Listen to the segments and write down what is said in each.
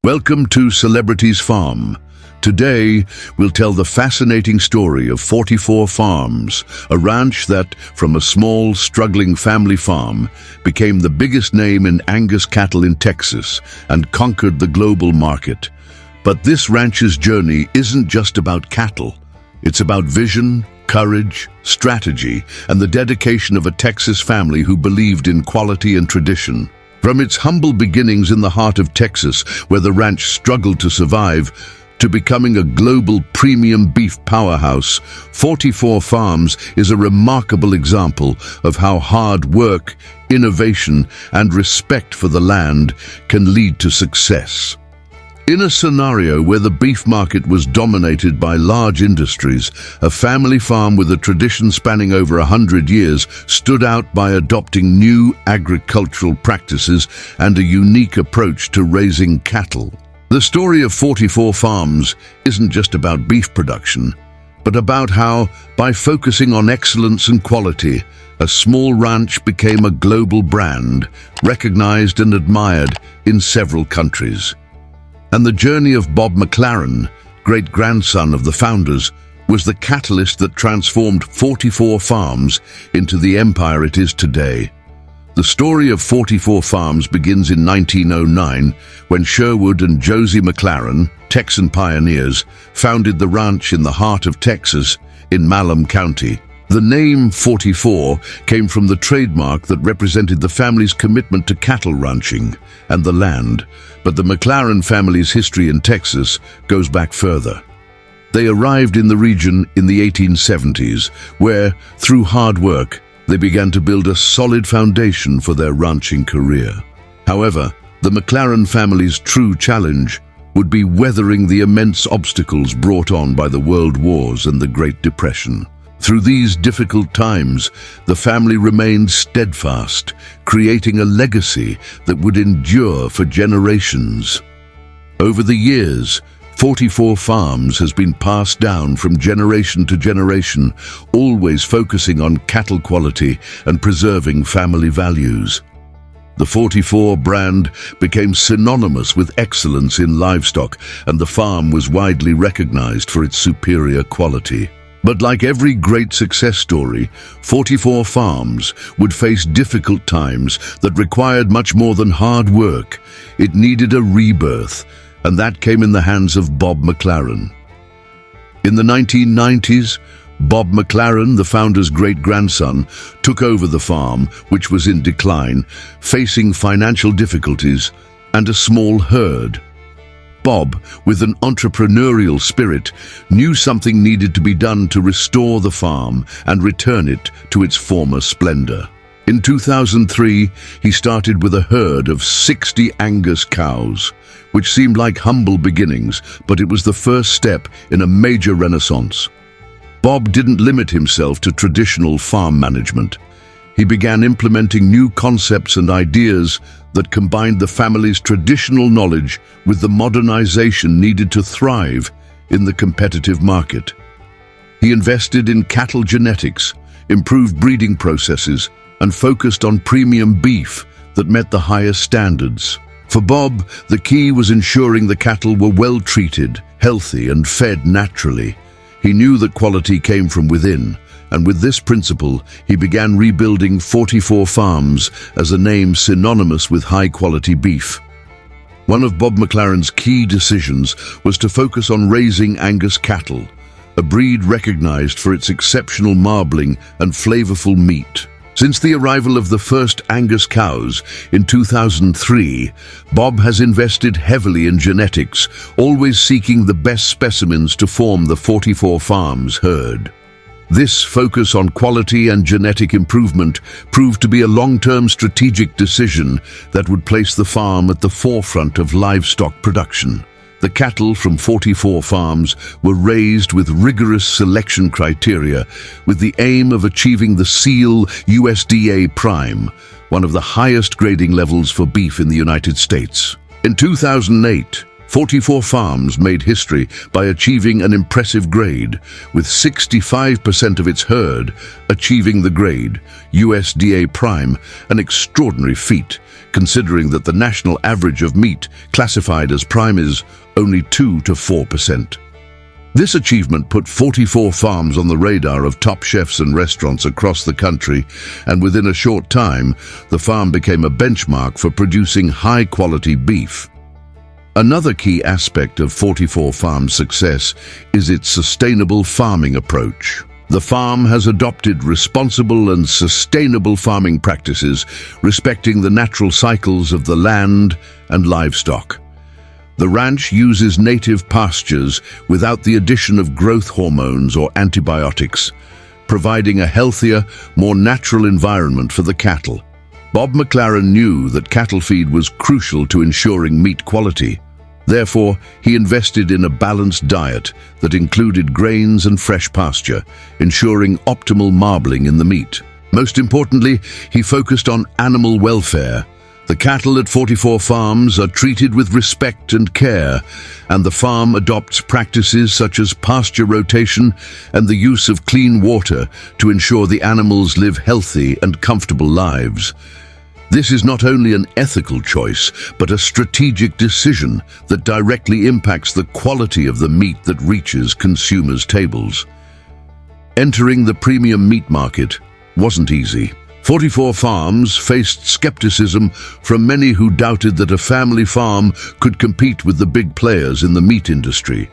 Welcome to Celebrities Farm. Today, we'll tell the fascinating story of 44 Farms, a ranch that, from a small, struggling family farm, became the biggest name in Angus cattle in Texas and conquered the global market. But this ranch's journey isn't just about cattle. It's about vision, courage, strategy, and the dedication of a Texas family who believed in quality and tradition. From its humble beginnings in the heart of Texas, where the ranch struggled to survive, to becoming a global premium beef powerhouse, 44 Farms is a remarkable example of how hard work, innovation, and respect for the land can lead to success. In a scenario where the beef market was dominated by large industries, a family farm with a tradition spanning over 100 years stood out by adopting new agricultural practices and a unique approach to raising cattle. The story of 44 Farms isn't just about beef production, but about how, by focusing on excellence and quality, a small ranch became a global brand, recognized and admired in several countries. And the journey of Bob McLaren, great-grandson of the founders, was the catalyst that transformed 44 Farms into the empire it is today. The story of 44 Farms begins in 1909, when Sherwood and Josie McLaren, Texan pioneers, founded the ranch in the heart of Texas, in Malham County. The name 44 came from the trademark that represented the family's commitment to cattle ranching and the land, but the McLaren family's history in Texas goes back further. They arrived in the region in the 1870s, where, through hard work, they began to build a solid foundation for their ranching career. However, the McLaren family's true challenge would be weathering the immense obstacles brought on by the World Wars and the Great Depression. Through these difficult times, the family remained steadfast, creating a legacy that would endure for generations. Over the years, 44 Farms has been passed down from generation to generation, always focusing on cattle quality and preserving family values. The 44 brand became synonymous with excellence in livestock, and the farm was widely recognized for its superior quality. But like every great success story, 44 Farms would face difficult times that required much more than hard work. It needed a rebirth, and that came in the hands of Bob McLaren. In the 1990s, Bob McLaren, the founder's great-grandson, took over the farm, which was in decline, facing financial difficulties and a small herd. Bob, with an entrepreneurial spirit, knew something needed to be done to restore the farm and return it to its former splendor. In 2003, he started with a herd of 60 Angus cows, which seemed like humble beginnings, but it was the first step in a major renaissance. Bob didn't limit himself to traditional farm management. He began implementing new concepts and ideas that combined the family's traditional knowledge with the modernization needed to thrive in the competitive market. He invested in cattle genetics, improved breeding processes, and focused on premium beef that met the highest standards. For Bob, the key was ensuring the cattle were well treated, healthy, and fed naturally. He knew that quality came from within, and with this principle, he began rebuilding 44 Farms as a name synonymous with high-quality beef. One of Bob McLaren's key decisions was to focus on raising Angus cattle, a breed recognized for its exceptional marbling and flavorful meat. Since the arrival of the first Angus cows in 2003, Bob has invested heavily in genetics, always seeking the best specimens to form the 44 Farms herd. This focus on quality and genetic improvement proved to be a long-term strategic decision that would place the farm at the forefront of livestock production. The cattle from 44 Farms were raised with rigorous selection criteria, with the aim of achieving the seal USDA Prime, one of the highest grading levels for beef in the United States. In 2008, 44 Farms made history by achieving an impressive grade, with 65% of its herd achieving the grade USDA Prime, an extraordinary feat, considering that the national average of meat classified as prime is only 2 to 4%. This achievement put 44 Farms on the radar of top chefs and restaurants across the country, and within a short time, the farm became a benchmark for producing high-quality beef. Another key aspect of 44 Farms' success is its sustainable farming approach. The farm has adopted responsible and sustainable farming practices, respecting the natural cycles of the land and livestock. The ranch uses native pastures without the addition of growth hormones or antibiotics, providing a healthier, more natural environment for the cattle. Bob McLaren knew that cattle feed was crucial to ensuring meat quality. Therefore, he invested in a balanced diet that included grains and fresh pasture, ensuring optimal marbling in the meat. Most importantly, he focused on animal welfare. The cattle at 44 Farms are treated with respect and care, and the farm adopts practices such as pasture rotation and the use of clean water to ensure the animals live healthy and comfortable lives. This is not only an ethical choice, but a strategic decision that directly impacts the quality of the meat that reaches consumers' tables. Entering the premium meat market wasn't easy. 44 Farms faced skepticism from many who doubted that a family farm could compete with the big players in the meat industry.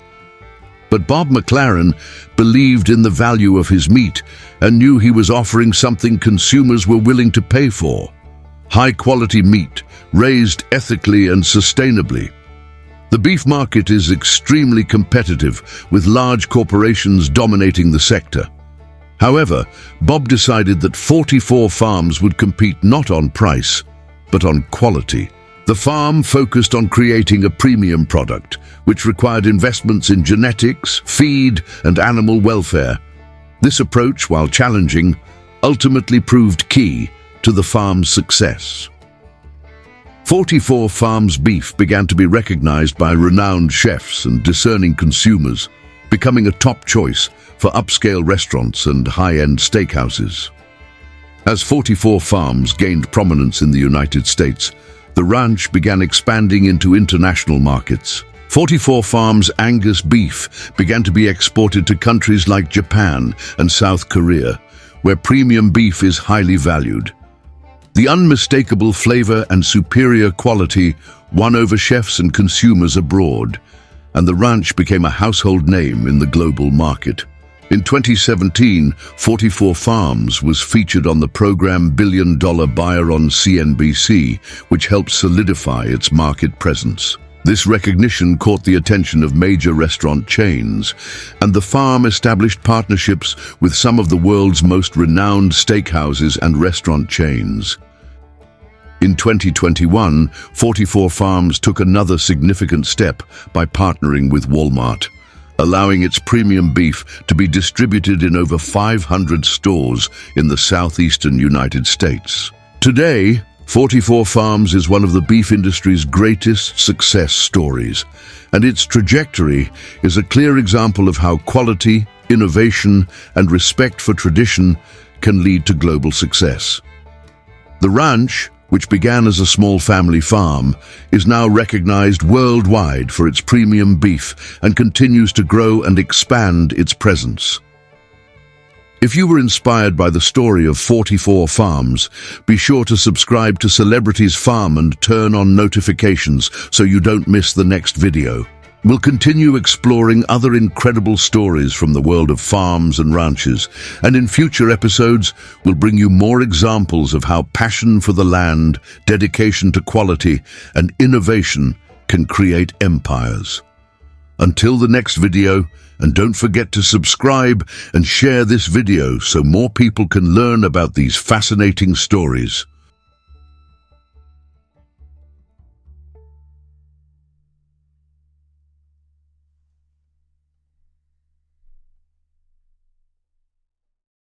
But Bob McLaren believed in the value of his meat and knew he was offering something consumers were willing to pay for: high-quality meat, raised ethically and sustainably. The beef market is extremely competitive, with large corporations dominating the sector. However, Bob decided that 44 Farms would compete not on price, but on quality. The farm focused on creating a premium product, which required investments in genetics, feed, and animal welfare. This approach, while challenging, ultimately proved key to the farm's success. 44 Farms beef began to be recognized by renowned chefs and discerning consumers, becoming a top choice for upscale restaurants and high-end steakhouses. As 44 Farms gained prominence in the United States, the ranch began expanding into international markets. 44 Farms Angus beef began to be exported to countries like Japan and South Korea, where premium beef is highly valued. The unmistakable flavor and superior quality won over chefs and consumers abroad, and the ranch became a household name in the global market. In 2017, 44 Farms was featured on the program $1 Billion Buyer on CNBC, which helped solidify its market presence. This recognition caught the attention of major restaurant chains, and the farm established partnerships with some of the world's most renowned steakhouses and restaurant chains. In 2021, 44 Farms took another significant step by partnering with Walmart, allowing its premium beef to be distributed in over 500 stores in the southeastern United States. Today, 44 Farms is one of the beef industry's greatest success stories, and its trajectory is a clear example of how quality, innovation, and respect for tradition can lead to global success. The ranch, which began as a small family farm, is now recognized worldwide for its premium beef and continues to grow and expand its presence. If you were inspired by the story of 44 Farms, be sure to subscribe to Celebrities Farm and turn on notifications so you don't miss the next video. We'll continue exploring other incredible stories from the world of farms and ranches, and in future episodes, we'll bring you more examples of how passion for the land, dedication to quality, and innovation can create empires. Until the next video, and don't forget to subscribe and share this video so more people can learn about these fascinating stories.